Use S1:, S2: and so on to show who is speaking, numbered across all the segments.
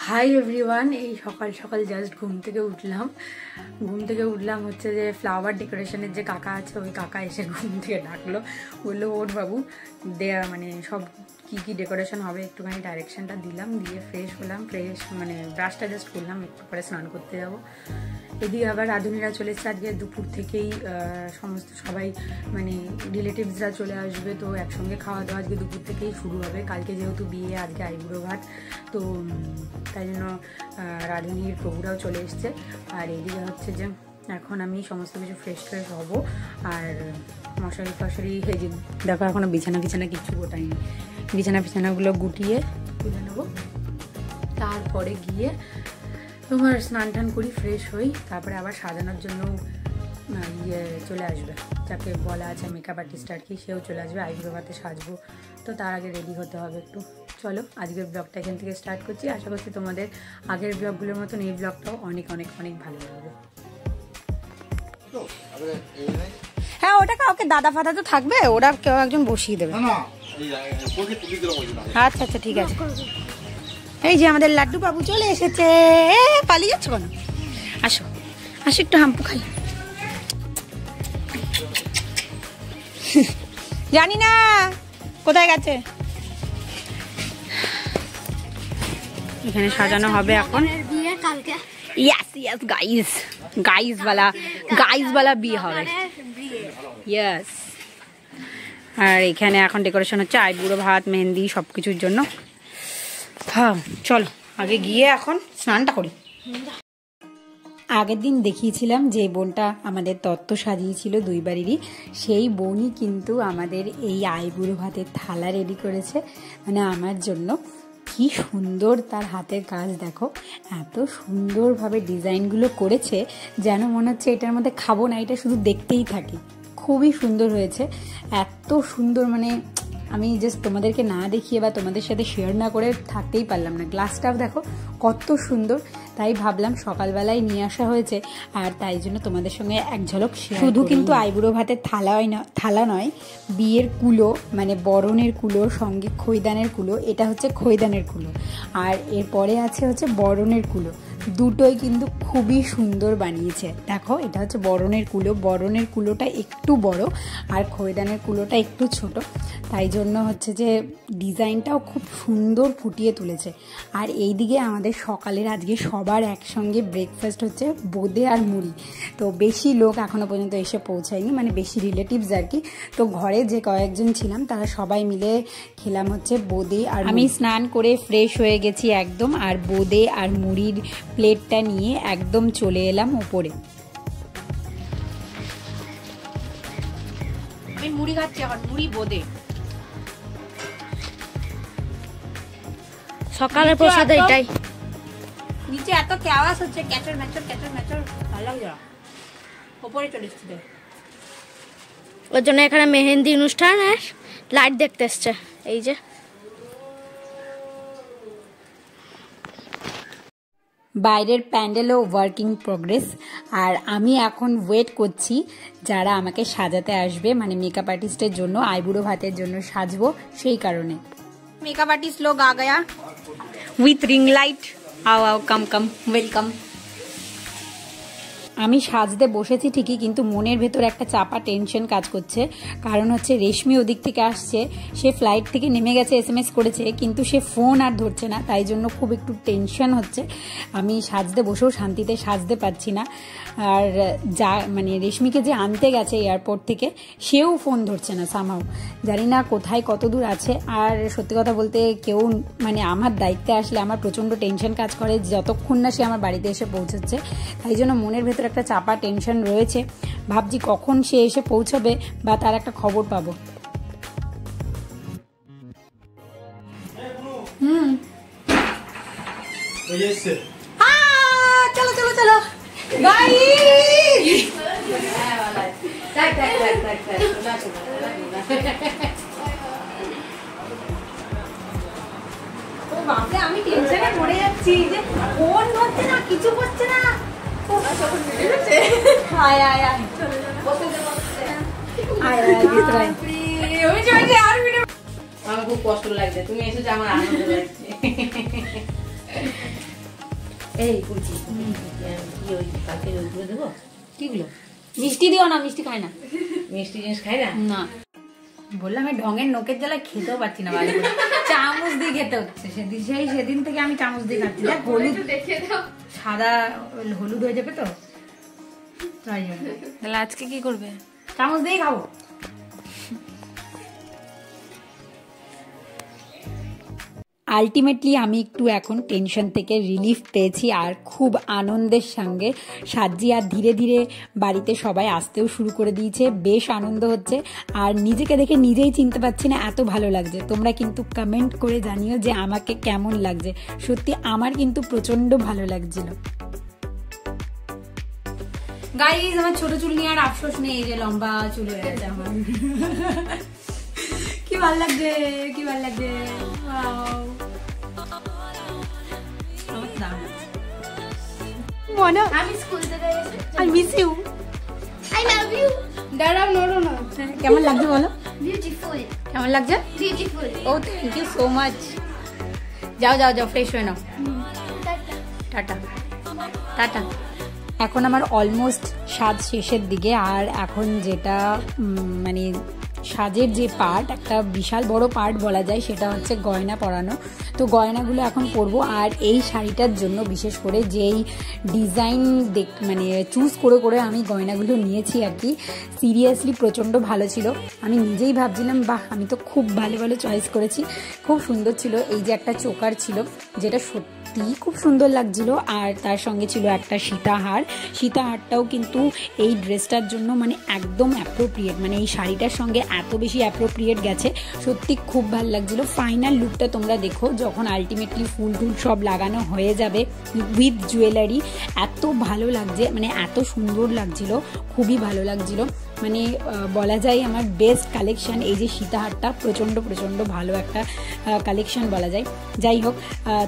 S1: Hi everyone, এই সকাল সকাল জাস্ট ঘুম থেকে উঠলাম হচ্ছে যে ফ্লাওয়ার ডেকোরেশনের যে কাকা আছে ওই কাকা এসে ঘুম থেকে ডাকলো, বললো ওর বাবু দেয়া মানে সব কি ডেকোরেশন হবে একটুখানি ডাইরেকশনটা দিলাম, দিয়ে ফ্রেশ হলাম, মানে ব্রাশটা জাস্ট করলাম, একটু পরে স্নান করতে যাবো। এদিকে আবার রাঁধুনিরা চলে এসছে, আজকে দুপুর থেকেই সবাই মানে রিলেটিভসরা চলে আসবে, তো একসঙ্গে খাওয়া দাওয়া আজকে দুপুর থেকেই শুরু হবে। কালকে যেহেতু বিয়ে, আজকে আইবুড়ো ভাত, তো তাই জন্য রাঁধুনির প্রভুরাও চলে এসছে। আর এদিকে হচ্ছে যে এখন আমি সমস্ত কিছু ফ্রেশ হব, আর মশারি দেখো এখনো বিছানা কিছু গোটাইনি, বিছানাগুলো গুটিয়ে তুলে নেবো, তারপরে গিয়ে তোমার স্নান টান করি, ফ্রেশ হই, তারপরে আবার সাজানোর জন্য চলে আসবে, যাকে বলা আছে মেকআপ আর্টিস্ট আর কি, সেও চলে আসবে, আইবুড়ো ভাতে সাজবো, তো তার আগে রেডি হতে হবে একটু। চলো আজকের ব্লগটা এখান থেকে স্টার্ট করছি, আশা করছি তোমাদের আগের ব্লগগুলোর মতন এই ব্লগটাও অনেক অনেক অনেক ভালো লাগবে। হ্যাঁ, ওটা কাউকে দাদা ফাদা তো থাকবে, ওরা কেউ একজন বসিয়ে দেবে। আচ্ছা আচ্ছা ঠিক আছে। এই যে আমাদের লাড্ডু বাবু চলে এসেছে, পালিয়ে যাচ্ছ কেন? আসো আসো, একটু হাম্পু খাই। জানি না কোথায় গেছে। এখানে সাজানো হবে এখন। ইয়েস ইয়েস গাইস वाला বিয়ে হবে। ইয়েস, আর এখানে এখন ডেকোরেশন হচ্ছে আইবুড়ো ভাত, মেহেন্দি, সবকিছুর জন্য। হ্যাঁ চলো আগে গিয়ে এখন স্নানটা করি। আগের দিন দেখিয়েছিলাম যে বোনটা আমাদের তত্ত্ব সাজিয়েছিল দুই বাড়িরই, সেই বোনই কিন্তু আমাদের এই আইবুড়ো ভাতের থালা রেডি করেছে, মানে আমার জন্য। কি সুন্দর তার হাতের কাজ দেখো, এত সুন্দরভাবে ডিজাইনগুলো করেছে যেন মনে হচ্ছে এটার মধ্যে খাবো না, এটা শুধু দেখতেই থাকি। খুবই সুন্দর হয়েছে, এত সুন্দর, মানে আমি জাস্ট তোমাদেরকে না দেখিয়ে বা তোমাদের সাথে শেয়ার না করে থাকতেই পারলাম না। গ্লাসটাও দেখো কত সুন্দর, তাই ভাবলাম সকালবেলায় নিয়ে আসা হয়েছে, আর তাই জন্য তোমাদের সঙ্গে এক ঝলক শুধু কিন্তু আইবুড়ো ভাতের থালা নয়, বিয়ের কুলো, মানে বরণের কুলোর সঙ্গে খৈদানের কুলো, এটা হচ্ছে খৈদানের কুলো, আর এরপরে আছে হচ্ছে বরণের কুলো। দুটোই কিন্তু খুবই সুন্দর বানিয়েছে। দেখো এটা হচ্ছে বরণের কুলোটা একটু বড়, আর খৈদানের কুলোটা একটু ছোট, তাই জন্য হচ্ছে যে ডিজাইনটাও খুব সুন্দর ফুটিয়ে তুলেছে। আর এইদিকে আমাদের সকালের আজকে সবার একসঙ্গে ব্রেকফাস্ট হচ্ছে বোঁদে আর মুড়ি। তো বেশি লোক এখনো পর্যন্ত এসে পৌঁছায়নি, মানে বেশি রিলেটিভস আর কি। তো ঘরে যে কয়েকজন ছিলাম তারা সবাই মিলে খেলাম হচ্ছে বোঁদে আর। আমি স্নান করে ফ্রেশ হয়ে গেছি একদম, আর বোঁদে আর মুড়ির প্লেটটা নিয়ে একদম চলে এলাম ওপরে। আমি মুড়ি খাচ্ছি এখন, মুড়ি বোঁদে।
S2: সকালের প্রসাদ এটাই।
S1: নিচে এত কি আওয়াজ হচ্ছে, ক্যাচর ম্যাচর ভালো লাগছে না, ওপরে চলে এসেছে।
S2: ওর জন্য এখানে মেহেন্দি অনুষ্ঠান আর লাইট দেখতে এসছে। এই যে
S1: বাইরের প্যান্ডেলও ওয়ার্কিং প্রোগ্রেস, আর আমি এখন ওয়েট করছি যারা আমাকে সাজাতে আসবে, মানে মেকআপ আর্টিস্টের জন্য, আইবুড়ো ভাতের জন্য সাজবো, সেই কারণে। মেকআপ आर्टिस्ट लोग आ गया विथ रिंग लाइट। आओ कम वेलकम। আমি সাজতে বসেছি ঠিকই, কিন্তু মনের ভেতর একটা চাপা টেনশন কাজ করছে, কারণ হচ্ছে রেশমি ওদিক থেকে আসছে, সে ফ্লাইট থেকে নেমে গেছে, SMS করেছে, কিন্তু সে ফোন আর ধরছে না, তাই জন্য খুব একটু টেনশন হচ্ছে। আমি সাজতে বসেও শান্তিতে সাজতে পারছি না। আর মানে রেশমিকে যে আনতে গেছে এয়ারপোর্ট থেকে, সেও ফোন ধরছে না সামহাও, জানি না কোথায় কত দূর আছে। আর সত্যি কথা বলতে কেউ, মানে আমার দায়িত্বে আসলে আমার প্রচণ্ড টেনশন কাজ করে যতক্ষণ না সে আমার বাড়িতে এসে পৌঁছচ্ছে, তাই জন্য মনের ভেতর একটা চাপা টেনশন রয়েছে। ভাবছি কখন সে এসে পৌঁছবে বা তার একটা খবর পাবো। চলো আমি টেনশনে পড়ে যাচ্ছি যে ফোন ধরছে না, কিছু করছে না। আমার খুব কষ্ট লাগছে, তুমি এসেছো, আমার আনন্দ লাগছে। এই বলছি কি ওই কালকে ওইগুলো দেবো? কিগুলো? মিষ্টি দিও না, মিষ্টি খায় না, মিষ্টি জিনিস খায় না। না বললাম এই ঢঙের নোকের জ্বালায় খেতেও পারছি না, ভালো করে চামচ দিয়ে খেতে হচ্ছে। সেদিন থেকে আমি চামচ দিয়ে খাচ্ছি। দেখ হলুদ সাদা হলুদ হয়ে যাবে তো, তাই জন্য।
S3: তাহলে আজকে কি করবে?
S1: চামচ দিয়ে খাবো। আলটিমেটলি আমি একটু এখন টেনশন থেকে রিলিফ পেয়েছি আর খুব আনন্দের সঙ্গে সাজি। আর ধীরে ধীরে বাড়িতে সবাই আসতেও শুরু করে দিয়েছে, বেশ আনন্দ হচ্ছে। আর নিজেকে দেখে নিজেই চিনতে পারছি না, এত ভালো লাগছে। তোমরা কিন্তু কমেন্ট করে জানিও যে আমাকে কেমন লাগছে। সত্যি আমার কিন্তু প্রচণ্ড ভালো লাগছিল। গাইজ আমার ছোট চুল নিয়ে আর আফসোস নেই, এই যে লম্বা চুল হয়ে গেছে আমার। কি ভালো লাগছে, কি ভালো লাগছে।
S2: আমি স্কুল থেকে এসে
S1: I miss you.
S2: I love you. দাঁড়াও, নড়ো না।
S1: কেমন লাগছে বলো?
S2: বিউটিফুল।
S1: কেমন লাগছে?
S2: বিউটিফুল।
S1: ও থ্যাংক ইউ সো মাচ। যাও যাও যাও, ফ্রেশ হয়ে নাও। Tata tata. এখন আমার অলমোস্ট সাজ শেষের দিকে। আর এখন যেটা মানে সাজের যে পার্ট, একটা বিশাল বড় পার্ট বলা যায়, সেটা হচ্ছে গয়না পরানো। তো গয়নাগুলো এখন পরবো। আর এই শাড়িটার জন্য বিশেষ করে যেই ডিজাইন মানে চুজ করে করে আমি গয়নাগুলো নিয়েছি আর কি, সিরিয়াসলি প্রচণ্ড ভালো ছিল। আমি নিজেই ভাবছিলাম বাহ, আমি তো খুব ভালো ভালো চয়েস করেছি, খুব সুন্দর ছিল। এই যে একটা চোকার ছিল, যেটা সত্যি খুব সুন্দর লাগছিল। আর তার সঙ্গে ছিল একটা সীতাহার। সীতাহারটাও কিন্তু এই ড্রেসটার জন্য মানে একদম অ্যাপ্রোপ্রিয়েট, মানে এই শাড়িটার সঙ্গে এত বেশি অ্যাপ্রোপ্রিয়েট গেছে, সত্যি খুব ভালো লাগছিল। ফাইনাল লুকটা তোমরা দেখো, যখন আলটিমেটলি ফুল টুল সব লাগানো হয়ে যাবে উইথ জুয়েলারি, এত ভালো লাগছে, মানে এত সুন্দর লাগছিল, খুবই ভালো লাগছিল। মানে বলা যায় আমার বেস্ট কালেকশান এই যে সীতাহারটা, প্রচণ্ড প্রচণ্ড ভালো একটা কালেকশান বলা যায়। যাই হোক,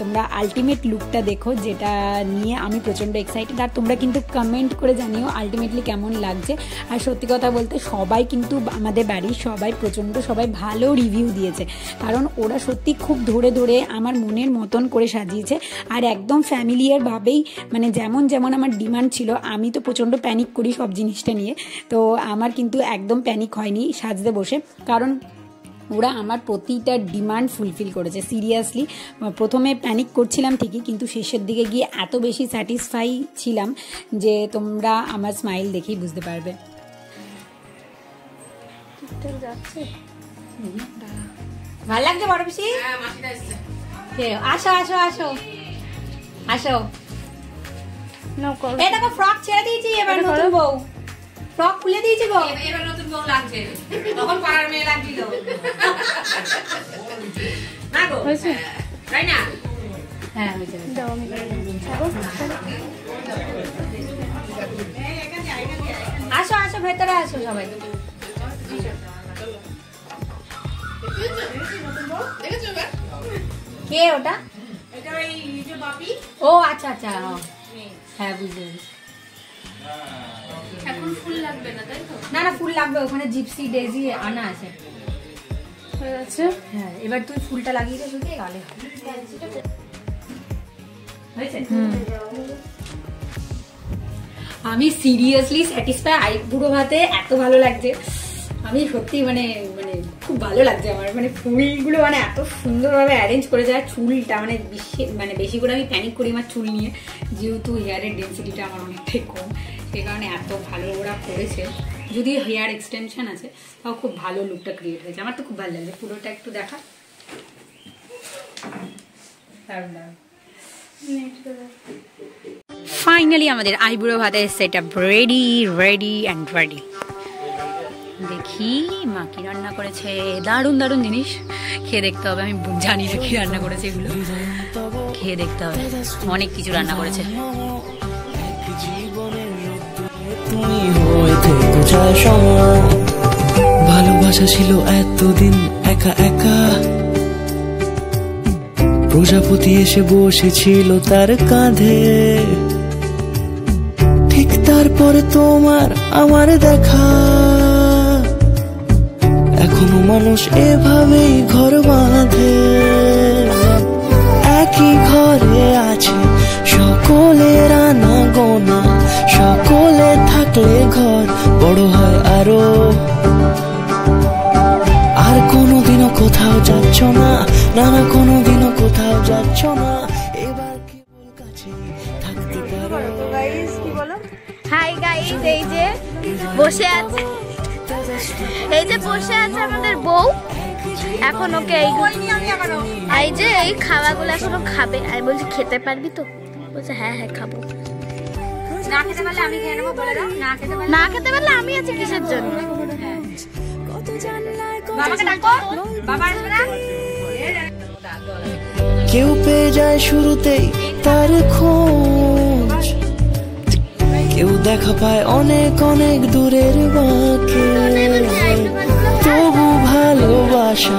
S1: তোমরা আলটিমেট লুকটা দেখো, যেটা নিয়ে আমি প্রচণ্ড এক্সাইটেড। আর তোমরা কিন্তু কমেন্ট করে জানিও আলটিমেটলি কেমন লাগছে। আর সত্যি কথা বলতে সবাই কিন্তু আমাদের বাড়ির সবাই ভালো রিভিউ দিয়েছে, কারণ ওরা সত্যি খুব ধরে ধরে আমার মনের মতন করে সাজিয়েছে। আর একদম ফ্যামিলিয়ার ভাবেই, মানে যেমন যেমন আমার ডিমান্ড ছিল, আমি তো প্রচণ্ড প্যানিক করি সব জিনিসটা নিয়ে, তো আমার কিন্তু একদম প্যানিক হয়নি সাজতে বসে, কারণ ওরা আমার প্রতিটা ডিমান্ড ফুলফিল করেছে। সিরিয়াসলি প্রথমে প্যানিক করছিলাম ঠিকই, কিন্তু শেষের দিকে গিয়ে এত বেশি স্যাটিসফাই ছিলাম যে তোমরা আমার স্মাইল দেখেই বুঝতে পারবে। ভালো লাগছে বড় পিসি? আসো আসো আসো আসো। এই দেখো ফ্রক ছেড়ে দিয়েছি, এবার নতুন বউ ফ্রক খুলে দিয়েছি গো। এবার নতুন বউ লাগছে, তখন পাড়ার মেয়ে লাগছিল না গো, হয়েছে তাই না? হ্যাঁ হয়েছে। আসো আসো, ভেতরে আসো সবাই। কে ওটা? ও আচ্ছা আচ্ছা, হ্যাঁ বুঝতে পেরেছি।
S3: এখন ফুল লাগবে না তাই তো?
S1: না না, ফুল লাগবে, ওখানে জিপসি ডেজি আনা আছে।
S3: হয়ে যাচ্ছে।
S1: হ্যাঁ, এবার তুই ফুলটা লাগিয়ে দে, শুকিয়ে গেলে হয়েছে। আমি সিরিয়াসলি স্যাটিসফাই। আইবুড়ো ভাতে এত ভালো লাগছে, আমি সত্যি মানে মানে খুব ভালো লাগছে আমার। মানে ফুলগুলো মানে এত সুন্দরভাবে অ্যারেঞ্জ করে যায়। চুলটা মানে বেশি করে আমি প্যানিক করি আমার চুল নিয়ে, যেহেতু হেয়ারের ডেন্সিটিটা আমার অনেকটাই কম, সেই কারণে এত ভালো ওরা করেছে। যদি হেয়ার এক্সটেনশন আছে তাও খুব ভালো লুকটা ক্রিয়েট হয়েছে। আমার তো খুব ভালো লাগছে। পুরোটা একটু দেখা। ফাইনালি আমাদের আইবুড়ো ভাতের সেটআপ রেডি অ্যান্ড রেডি। দেখি মা কি রান্না করেছে। দারুণ দারুণ জিনিস, খেয়ে দেখতে হবে। আমি জানি না কি রান্না করেছে, এগুলো খেয়ে দেখতে হবে। অনেক কিছু রান্না করেছে।
S4: ভালোবাসা ছিল এতদিন একা একা, প্রজাপতি এসে বসেছিল তার কাঁধে, ঠিক তারপরে তোমার আমার দেখা। এখনো মানুষ এভাবেই ঘর বাঁধে, একই ঘরে আছে সকল
S2: হাই গাইস, এই যে বসে আছে, এই যে বসে আছে আমাদের বউ। এখন ওকে এই যে এই খাওয়াগুলো এখনো খাবে। আমি বলছি খেতে পারবি তো? বলছে হ্যাঁ হ্যাঁ খাবো।
S1: না খেতে পারলে আমি খেয়ে নেবো, বলে দাও।
S2: না খেতে পারলে আমি আছি কিসের জন্য?
S1: বাবাকে ডাকো, বাবা আসবে না।
S4: কেউ পেয়ে যায় শুরুতেই তার খোঁজ, কেউ দেখা পায় অনেক অনেক দূরের বাঁকে। তবু ভালোবাসা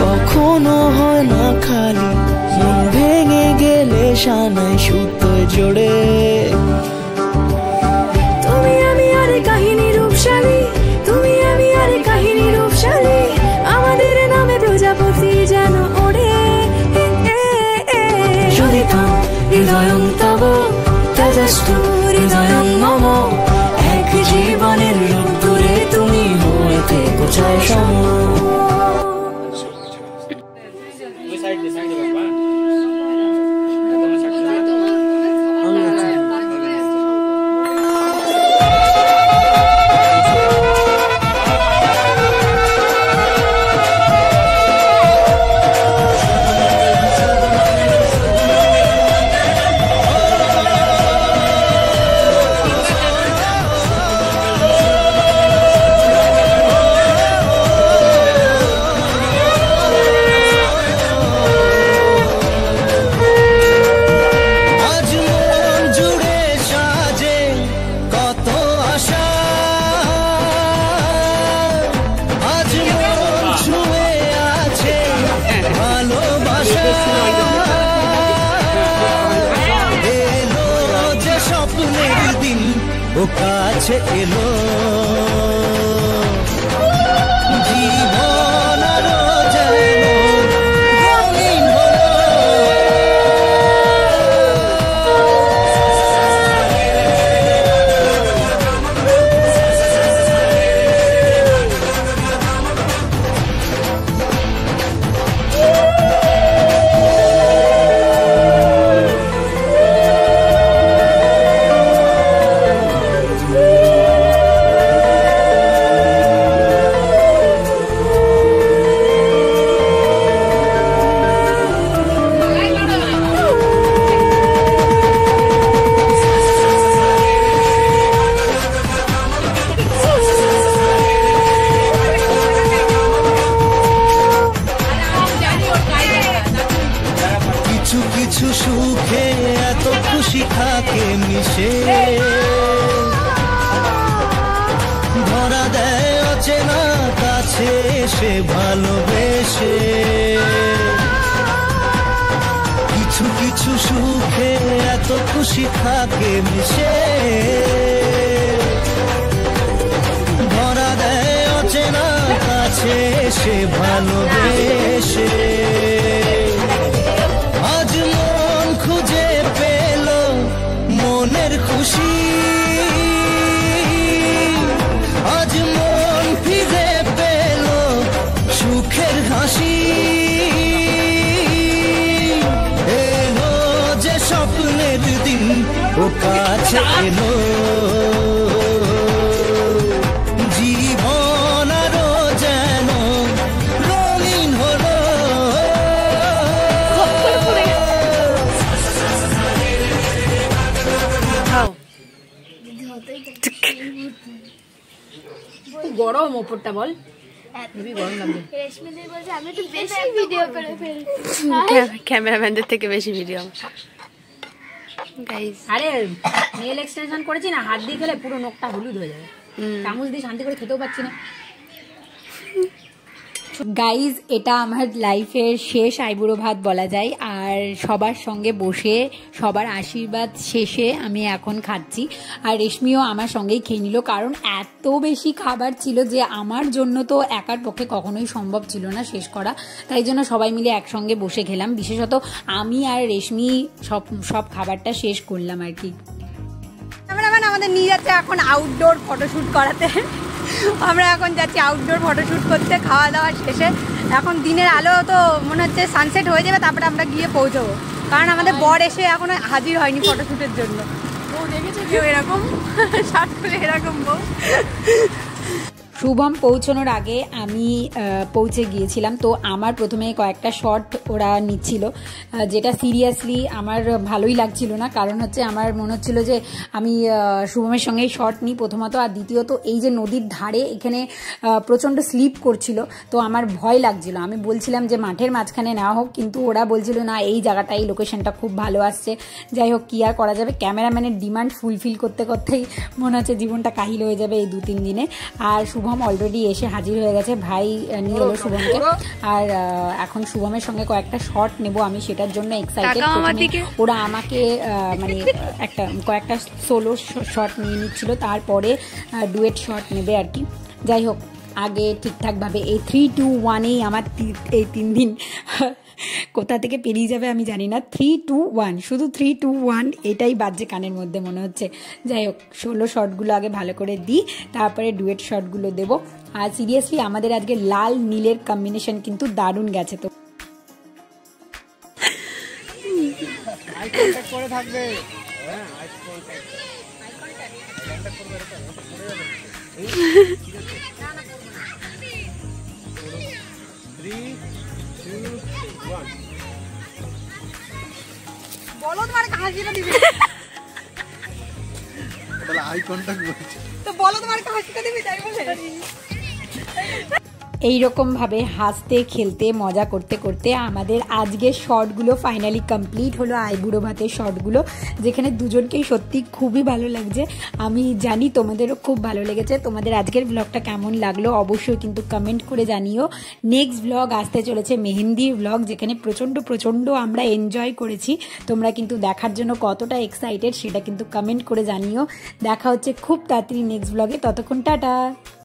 S4: কখনো হয় না খালি, মন ভেঙে গেলে সানায় সুতো জোড়ে। তুমি আমি আর কাহিনী রূপশালী, তুমি আমি আর কাহিনী রূপশালী, আমাদের নামে প্রজাপতি যেন ওড়ে। জড়িতম হৃদয়ং তব তেজস্তু হৃদয়ং মম, এক জীবনের রূপে তুমি হয়ে থেকো চাই সম। ও কাছে এলো জীবন আরো যেন রঙিন কিছু সুখে এত খুশি থাকে মিশে, ধরা দেয় অচেনা কাছে সে ভালোবেসে। কিছু কিছু সুখে এত খুশি থাকে মিশে, ধরা দেয় অচেনা কাছে সে ভালোবেসে। আজ মন খুঁজে পেল মনের খুশি, আজ মন ফিরে পেল সুখের হাসি। এলো যে স্বপ্নের দিন ও কাছে এলো, জীবন আরো যেন রঙিন হলো।
S1: গরম ওপরটা বল, গরম লাগবে।
S3: ক্যামেরাম্যানদের থেকে বেশি ভিডিও।
S1: আরে নেল এক্সটেনশন করেছি না, হাত দিয়ে খেলে পুরো নখটা হলুদ হয়ে যাবে। চামচ দিয়ে শান্তি করে খেতেও পাচ্ছি না। গাইজ, এটা আমার লাইফের শেষ আইবুড়ো ভাত বলা যায়। আর সবার সঙ্গে বসে সবার আশীর্বাদ শেষে আমি এখন খাচ্ছি। আর রেশমিও আমার সঙ্গেই খেয়ে নিল, কারণ এত বেশি খাবার ছিল যে আমার জন্য তো একার পক্ষে কখনোই সম্ভব ছিল না শেষ করা। তাই জন্য সবাই মিলে একসঙ্গে বসে খেলাম। বিশেষত আমি আর রেশমি সব খাবারটা শেষ করলাম আর কি। ক্যামেরাম্যান আমাদের নিয়ে যাচ্ছে এখন আউটডোর ফটোশ্যুট করাতে। আমরা এখন যাচ্ছি আউটডোর ফটোশ্যুট করতে খাওয়া দাওয়া শেষে। এখন দিনের আলো তো মনে হচ্ছে সানসেট হয়ে যাবে, তারপরে আমরা গিয়ে পৌঁছবো, কারণ আমাদের বর এসে এখনো হাজির হয়নি ফটোশ্যুটের জন্য। ও
S3: বউ দেখেছে কেউ এরকম শার্ট খুলে এরকম বউ?
S1: শুভম পৌঁছানোর আগে আমি পৌঁছে গিয়েছিলাম, তো আমার প্রথমে কয়েকটা শট ওরা নিচ্ছিল, যেটা সিরিয়াসলি আমার ভালোই লাগছিল না। কারণ হচ্ছে আমার মনে হচ্ছিল যে আমি শুভমের সঙ্গেই শট নিই প্রথমত, আর দ্বিতীয়ত এই যে নদীর ধারে এখানে প্রচণ্ড স্লিপ করছিল, তো আমার ভয় লাগছিল। আমি বলছিলাম যে মাঠের মাঝখানে না হোক, কিন্তু ওরা বলছিল না এই জায়গাটা, এই লোকেশনটা খুব ভালো আসছে। যাই হোক, কি আর করা যাবে, ক্যামেরাম্যানের ডিমান্ড ফুলফিল করতে করতেই মনে হচ্ছে জীবনটা কাহিল হয়ে যাবে এই 2-3 দিনে। আর শুভম অলরেডি এসে হাজির হয়ে গেছে, ভাই নিয়ে এলো শুভমকে। আর এখন শুভমের সঙ্গে কয়েকটা শট নেব আমি, সেটার জন্য এক্সাইটেড। ওরা আমাকে মানে কয়েকটা সোলো শট নিয়ে নিচ্ছিল, তারপরে ডুয়েট শট নেবে আর কি। যাই হোক, আগে ঠিকঠাকভাবে এই 3-2-1-এই আমার এই 3 দিন কোথা থেকে পেরিয়ে যাবে আমি জানি না। 3-2-1, শুধু 3-2-1 এটাই বাজছে কানের মধ্যে মনে হচ্ছে। যাই হোক, 16 শটগুলো আগে ভালো করে দিই, তারপরে ডুয়েট শটগুলো দেবো। আর সিরিয়াসলি আমাদের আজকে লাল নীলের কম্বিনেশন কিন্তু দারুণ গেছে। তো
S3: বলো তোমার হাসিটা দিবি
S5: তাহলে আই কন্টাক্ট বলছে
S3: তো, বলো তোমার হাসিটা দিবি তাই বলে।
S1: এইরকমভাবে হাসতে খেলতে মজা করতে করতে আমাদের আজকের শর্টগুলো ফাইনালি কমপ্লিট হলো, আইবুড়ো ভাতের শর্টগুলো, যেখানে দুজনকেই সত্যি খুবই ভালো লাগছে। আমি জানি তোমাদেরও খুব ভালো লেগেছে। তোমাদের আজকের ব্লগটা কেমন লাগলো অবশ্যই কিন্তু কমেন্ট করে জানিও। নেক্সট ব্লগ আসতে চলেছে মেহেন্দির ব্লগ, যেখানে প্রচণ্ড আমরা এনজয় করেছি। তোমরা কিন্তু দেখার জন্য কতটা এক্সাইটেড সেটা কিন্তু কমেন্ট করে জানিও। দেখা হচ্ছে খুব তাড়াতাড়ি নেক্সট ব্লগে, ততক্ষণ টাটা।